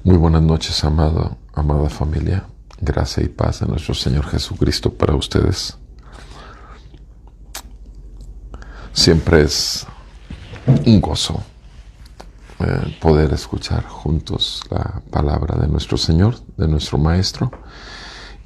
Muy buenas noches, amada familia. Gracia y paz de nuestro Señor Jesucristo para ustedes. Siempre es un gozo poder escuchar juntos la palabra de nuestro Señor, de nuestro Maestro.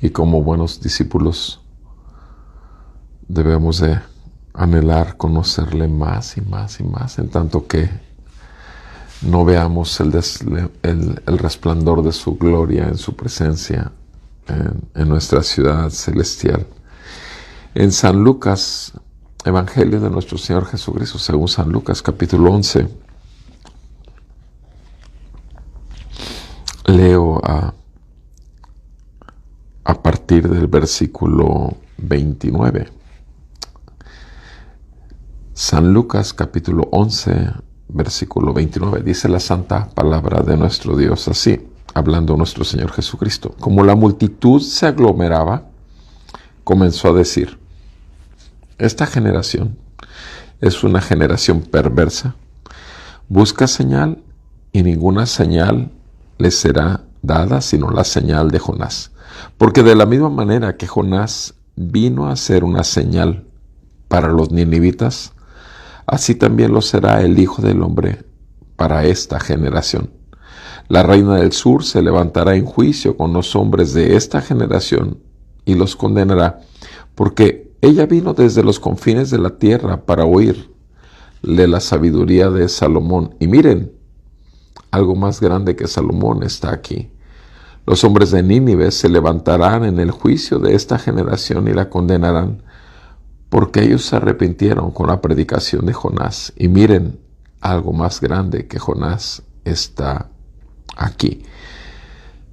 Y como buenos discípulos debemos de anhelar conocerle más y más y más, en tanto que no veamos el resplandor de su gloria en su presencia en nuestra ciudad celestial. En San Lucas, Evangelio de nuestro Señor Jesucristo, según San Lucas, capítulo 11, leo a partir del versículo 29. San Lucas, capítulo 11, versículo 29, dice la santa palabra de nuestro Dios así, hablando nuestro Señor Jesucristo. Como la multitud se aglomeraba, comenzó a decir: esta generación es una generación perversa. Busca señal y ninguna señal le será dada sino la señal de Jonás. Porque de la misma manera que Jonás vino a ser una señal para los ninivitas, así también lo será el Hijo del Hombre para esta generación. La reina del sur se levantará en juicio con los hombres de esta generación y los condenará, porque ella vino desde los confines de la tierra para oírle la sabiduría de Salomón. Y miren, algo más grande que Salomón está aquí. Los hombres de Nínive se levantarán en el juicio de esta generación y la condenarán, porque ellos se arrepintieron con la predicación de Jonás. Y miren, algo más grande que Jonás está aquí.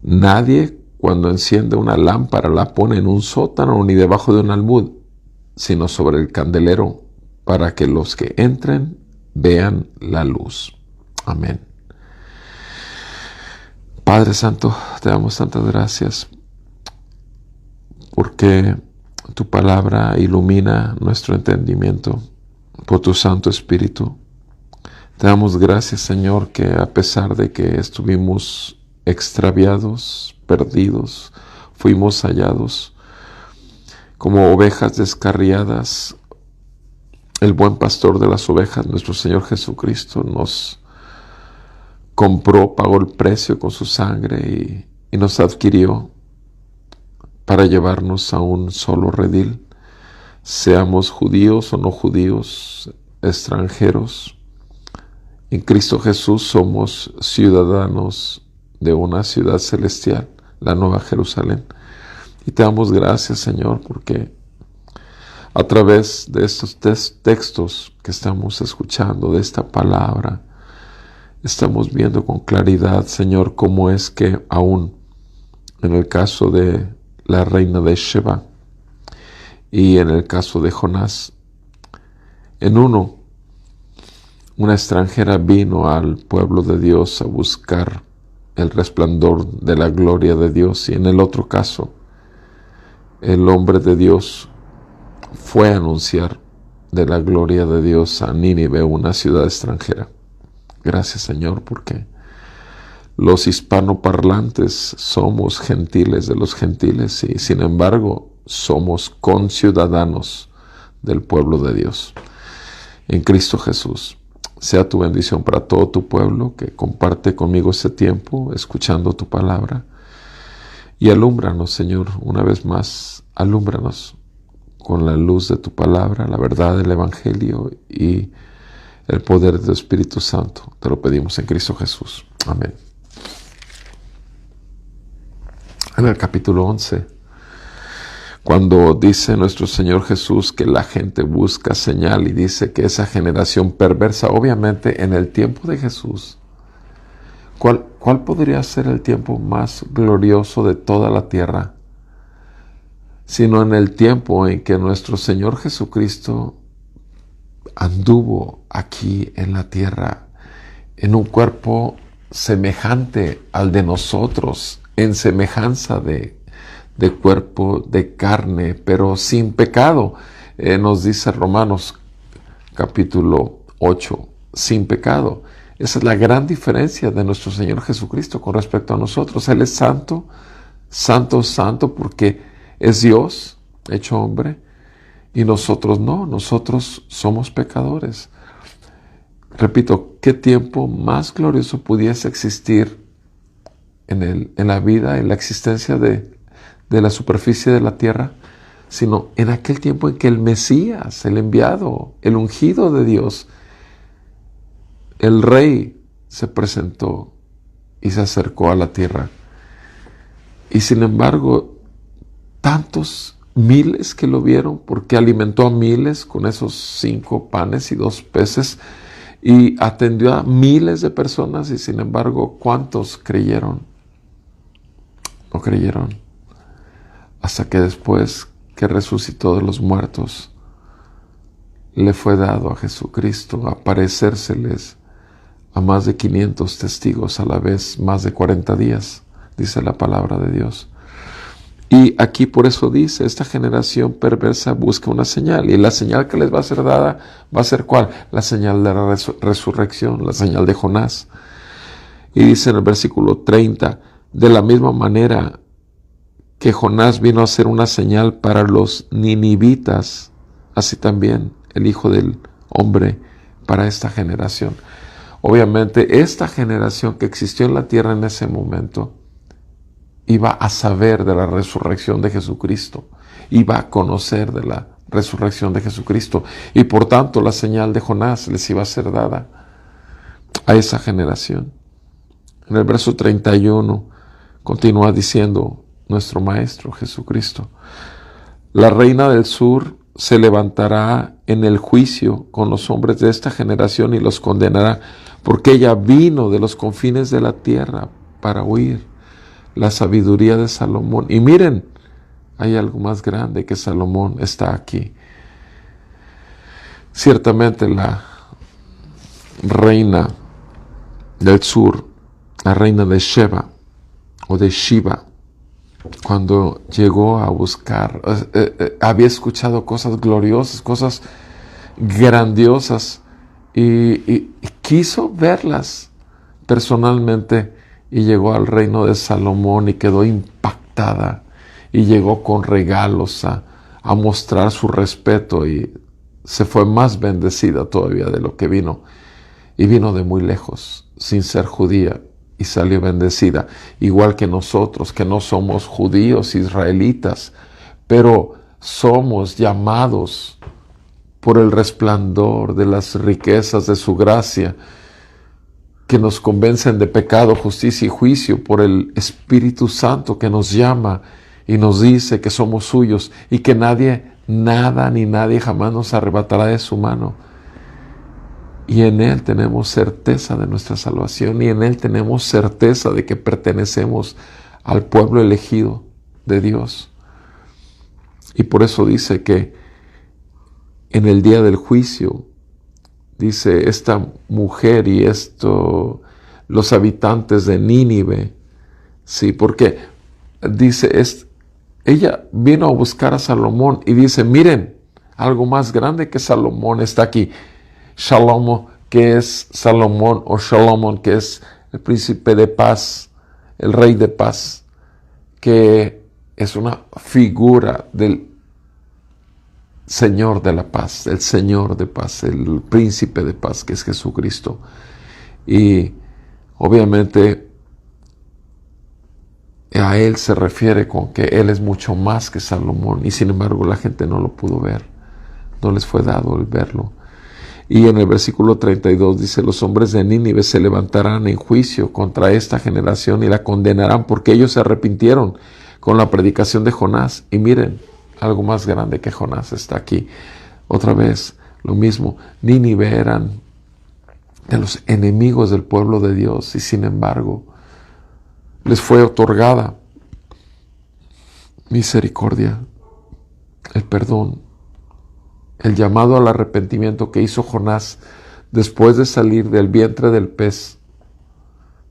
Nadie, cuando enciende una lámpara, la pone en un sótano ni debajo de un almud, sino sobre el candelero, para que los que entren vean la luz. Amén. Padre Santo, te damos tantas gracias porque tu palabra ilumina nuestro entendimiento por tu Santo Espíritu. Te damos gracias, Señor, que a pesar de que estuvimos extraviados, perdidos, fuimos hallados como ovejas descarriadas, el buen pastor de las ovejas, nuestro Señor Jesucristo, nos compró, pagó el precio con su sangre y nos adquirió para llevarnos a un solo redil, seamos judíos o no judíos, extranjeros. En Cristo Jesús somos ciudadanos de una ciudad celestial, la Nueva Jerusalén. Y te damos gracias, Señor, porque a través de estos textos que estamos escuchando, de esta palabra, estamos viendo con claridad, Señor, cómo es que aún en el caso de la reina de Sheba y en el caso de Jonás, en una extranjera vino al pueblo de Dios a buscar el resplandor de la gloria de Dios, y en el otro caso, el hombre de Dios fue a anunciar de la gloria de Dios a Nínive, una ciudad extranjera. Gracias, Señor, porque los hispanoparlantes somos gentiles de los gentiles y sin embargo somos conciudadanos del pueblo de Dios. En Cristo Jesús, sea tu bendición para todo tu pueblo que comparte conmigo este tiempo escuchando tu palabra. Y alúmbranos, Señor, una vez más, alúmbranos con la luz de tu palabra, la verdad del Evangelio y el poder de tu Espíritu Santo. Te lo pedimos en Cristo Jesús. Amén. En el capítulo 11, cuando dice nuestro Señor Jesús que la gente busca señal y dice que esa generación perversa, obviamente en el tiempo de Jesús, ¿cuál podría ser el tiempo más glorioso de toda la tierra? Sino en el tiempo en que nuestro Señor Jesucristo anduvo aquí en la tierra, en un cuerpo semejante al de nosotros, en semejanza de cuerpo, de carne, pero sin pecado. Nos dice Romanos capítulo 8, sin pecado. Esa es la gran diferencia de nuestro Señor Jesucristo con respecto a nosotros. Él es santo, santo, santo, porque es Dios hecho hombre, y nosotros no, nosotros somos pecadores. Repito, ¿qué tiempo más glorioso pudiese existir en la vida, en la existencia de la superficie de la tierra, sino en aquel tiempo en que el Mesías, el enviado, el ungido de Dios, el Rey, se presentó y se acercó a la tierra? Y sin embargo, tantos miles que lo vieron, porque alimentó a miles con esos 5 panes y 2 peces, y atendió a miles de personas, y sin embargo, ¿cuántos creyeron? No creyeron. Hasta que después que resucitó de los muertos, le fue dado a Jesucristo aparecérseles a más de 500 testigos a la vez, más de 40 días, dice la palabra de Dios. Y aquí por eso dice, esta generación perversa busca una señal, y la señal que les va a ser dada va a ser ¿cuál? La señal de la resurrección, la señal de Jonás. Y dice en el versículo 30, de la misma manera que Jonás vino a ser una señal para los ninivitas, así también el Hijo del Hombre para esta generación. Obviamente, esta generación que existió en la tierra en ese momento iba a saber de la resurrección de Jesucristo, iba a conocer de la resurrección de Jesucristo, y por tanto la señal de Jonás les iba a ser dada a esa generación. En el verso 31 continúa diciendo nuestro Maestro Jesucristo: la reina del sur se levantará en el juicio con los hombres de esta generación y los condenará, porque ella vino de los confines de la tierra para oír la sabiduría de Salomón. Y miren, hay algo más grande que Salomón está aquí. Ciertamente la reina del sur, la reina de Sheba o de Shiva, cuando llegó a buscar, había escuchado cosas gloriosas, cosas grandiosas, y quiso verlas personalmente, y llegó al reino de Salomón y quedó impactada, y llegó con regalos a mostrar su respeto, y se fue más bendecida todavía de lo que vino, y vino de muy lejos, sin ser judía, y salió bendecida, igual que nosotros, que no somos judíos, israelitas, pero somos llamados por el resplandor de las riquezas de su gracia, que nos convencen de pecado, justicia y juicio, por el Espíritu Santo que nos llama y nos dice que somos suyos, y que nadie, nada ni nadie jamás nos arrebatará de su mano. Y en Él tenemos certeza de nuestra salvación, y en Él tenemos certeza de que pertenecemos al pueblo elegido de Dios. Y por eso dice que en el día del juicio, dice, esta mujer y los habitantes de Nínive, sí, porque dice, ella vino a buscar a Salomón, y dice, miren, algo más grande que Salomón está aquí. Shalom, que es Salomón, o Shalomón, que es el príncipe de paz, el rey de paz, que es una figura del Señor de la paz, el Señor de paz, el príncipe de paz, que es Jesucristo. Y obviamente a Él se refiere con que Él es mucho más que Salomón, y sin embargo la gente no lo pudo ver, no les fue dado el verlo. Y en el versículo 32 dice, los hombres de Nínive se levantarán en juicio contra esta generación y la condenarán, porque ellos se arrepintieron con la predicación de Jonás. Y miren, algo más grande que Jonás está aquí. Otra vez, lo mismo, Nínive eran de los enemigos del pueblo de Dios, y sin embargo les fue otorgada misericordia, el perdón, el llamado al arrepentimiento que hizo Jonás después de salir del vientre del pez,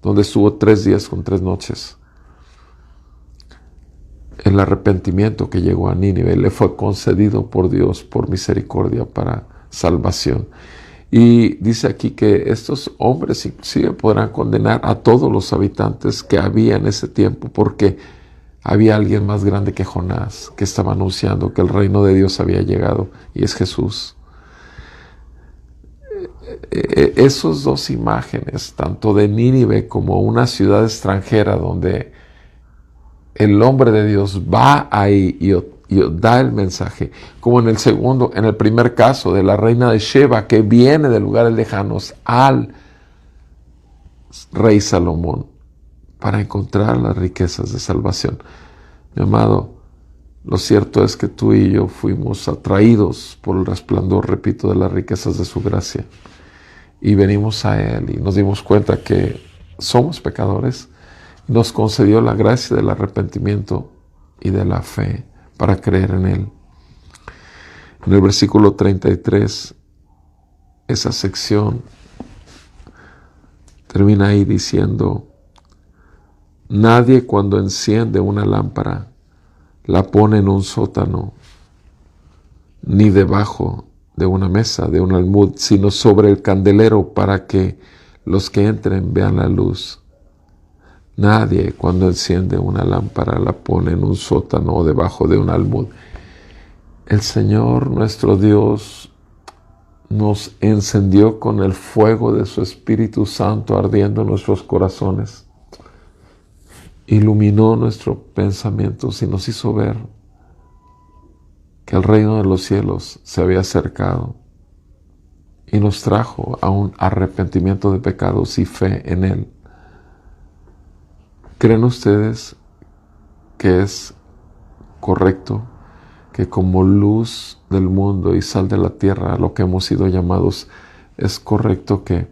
donde estuvo 3 días con 3 noches. El arrepentimiento que llegó a Nínive le fue concedido por Dios por misericordia para salvación. Y dice aquí que estos hombres inclusive podrán condenar a todos los habitantes que había en ese tiempo, porque había alguien más grande que Jonás que estaba anunciando que el reino de Dios había llegado, y es Jesús. Esos dos imágenes, tanto de Nínive como una ciudad extranjera donde el hombre de Dios va ahí y da el mensaje, como en el primer caso de la reina de Sheba que viene de lugares lejanos al rey Salomón para encontrar las riquezas de salvación. Mi amado, lo cierto es que tú y yo fuimos atraídos por el resplandor, repito, de las riquezas de su gracia, y venimos a Él y nos dimos cuenta que somos pecadores. Nos concedió la gracia del arrepentimiento y de la fe para creer en Él. En el versículo 33, esa sección termina ahí diciendo: nadie cuando enciende una lámpara la pone en un sótano, ni debajo de una mesa, de un almud, sino sobre el candelero, para que los que entren vean la luz. Nadie cuando enciende una lámpara la pone en un sótano o debajo de un almud. El Señor nuestro Dios nos encendió con el fuego de su Espíritu Santo ardiendo en nuestros corazones. Iluminó nuestros pensamientos y nos hizo ver que el reino de los cielos se había acercado, y nos trajo a un arrepentimiento de pecados y fe en Él. ¿Creen ustedes que es correcto que como luz del mundo y sal de la tierra, a lo que hemos sido llamados, es correcto que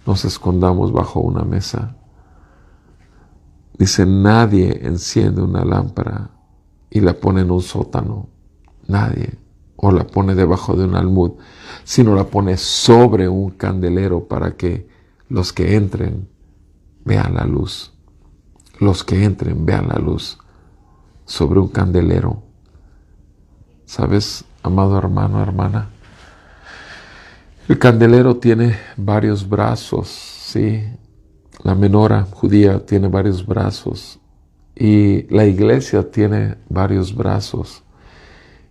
nos escondamos bajo una mesa? Dice: nadie enciende una lámpara y la pone en un sótano, nadie, o la pone debajo de un almud, sino la pone sobre un candelero, para que los que entren vean la luz. Los que entren vean la luz sobre un candelero. ¿Sabes, amado hermano, hermana? El candelero tiene varios brazos, ¿sí? La menora judía tiene varios brazos, y la iglesia tiene varios brazos.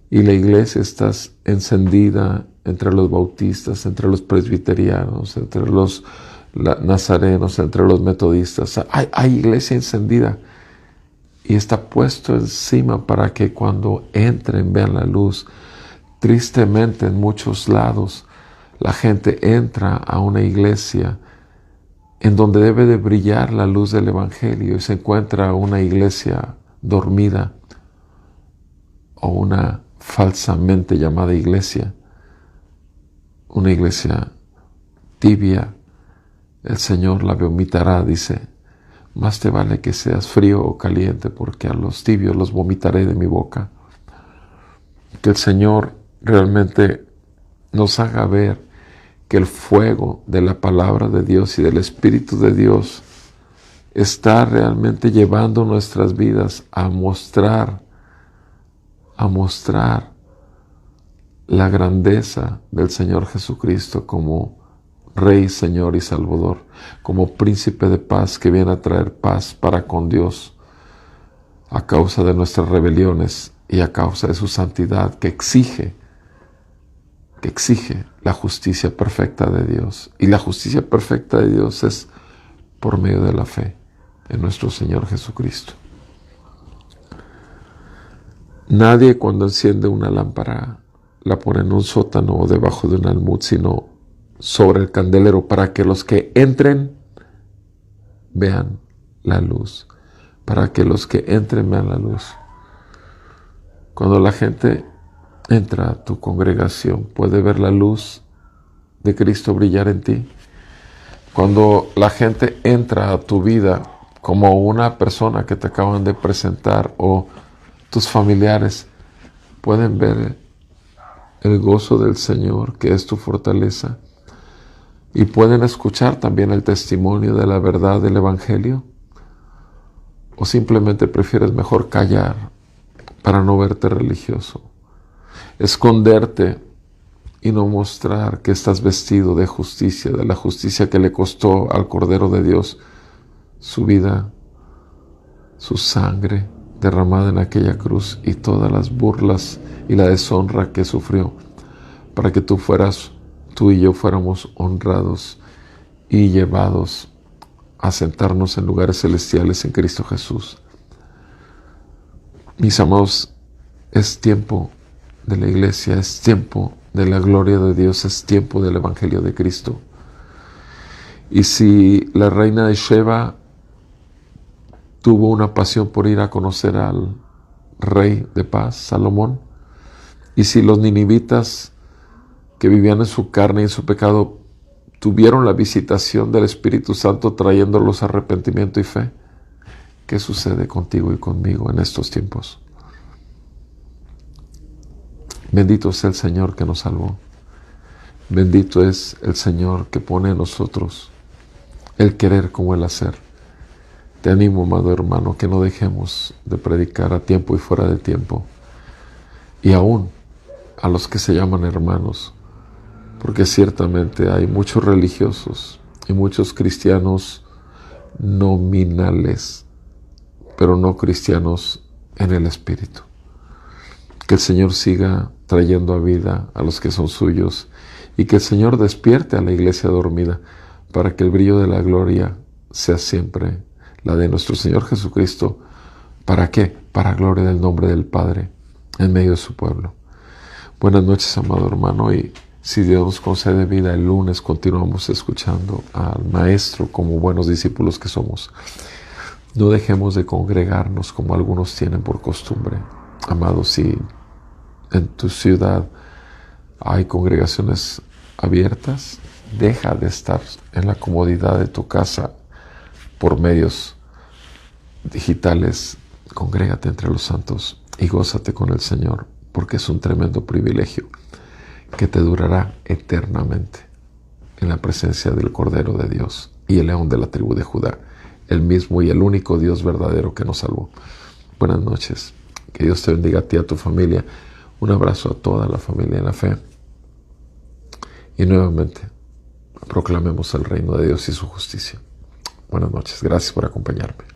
Y la iglesia está encendida entre los bautistas, entre los presbiterianos, entre los nazarenos, entre los metodistas. Hay iglesia encendida, y está puesto encima para que cuando entren vean la luz. Tristemente, en muchos lados la gente entra a una iglesia en donde debe de brillar la luz del Evangelio, y se encuentra una iglesia dormida, o una falsamente llamada iglesia, una iglesia tibia. El Señor la vomitará, dice: más te vale que seas frío o caliente, porque a los tibios los vomitaré de mi boca. Que el Señor realmente nos haga ver que el fuego de la palabra de Dios y del Espíritu de Dios está realmente llevando nuestras vidas a mostrar la grandeza del Señor Jesucristo como Rey, Señor y Salvador, como Príncipe de paz que viene a traer paz para con Dios a causa de nuestras rebeliones y a causa de su santidad que exige la justicia perfecta de Dios. Y la justicia perfecta de Dios es por medio de la fe en nuestro Señor Jesucristo. Nadie cuando enciende una lámpara la pone en un sótano o debajo de un almud, sino sobre el candelero, para que los que entren vean la luz. Para que los que entren vean la luz. Cuando la gente entra a tu congregación, puede ver la luz de Cristo brillar en ti. Cuando la gente entra a tu vida como una persona que te acaban de presentar, o tus familiares, pueden ver el gozo del Señor, que es tu fortaleza, y pueden escuchar también el testimonio de la verdad del Evangelio. ¿O simplemente prefieres mejor callar para no verte religioso, esconderte y no mostrar que estás vestido de justicia, de la justicia que le costó al Cordero de Dios su vida, su sangre derramada en aquella cruz y todas las burlas y la deshonra que sufrió para que tú y yo fuéramos honrados y llevados a sentarnos en lugares celestiales en Cristo Jesús. Mis amados, es tiempo de la iglesia, es tiempo de la gloria de Dios, es tiempo del Evangelio de Cristo. Y si la reina de Sheba tuvo una pasión por ir a conocer al rey de paz, Salomón, y si los ninivitas que vivían en su carne y en su pecado tuvieron la visitación del Espíritu Santo trayéndolos arrepentimiento y fe, ¿qué sucede contigo y conmigo en estos tiempos? Bendito es el Señor que nos salvó. Bendito es el Señor que pone en nosotros el querer como el hacer. Te animo, amado hermano, que no dejemos de predicar a tiempo y fuera de tiempo. Y aún a los que se llaman hermanos, porque ciertamente hay muchos religiosos y muchos cristianos nominales, pero no cristianos en el Espíritu. Que el Señor siga trayendo a vida a los que son suyos y que el Señor despierte a la iglesia dormida para que el brillo de la gloria sea siempre la de nuestro Señor Jesucristo. ¿Para qué? Para gloria del nombre del Padre en medio de su pueblo. Buenas noches, amado hermano, y si Dios nos concede vida, el lunes continuamos escuchando al Maestro como buenos discípulos que somos. No dejemos de congregarnos como algunos tienen por costumbre. Amados, si en tu ciudad hay congregaciones abiertas, deja de estar en la comodidad de tu casa por medios digitales. Congrégate entre los santos y gózate con el Señor, porque es un tremendo privilegio que te durará eternamente en la presencia del Cordero de Dios y el León de la tribu de Judá, el mismo y el único Dios verdadero que nos salvó. Buenas noches. Que Dios te bendiga a ti y a tu familia. Un abrazo a toda la familia en la fe. Y nuevamente, proclamemos el reino de Dios y su justicia. Buenas noches. Gracias por acompañarme.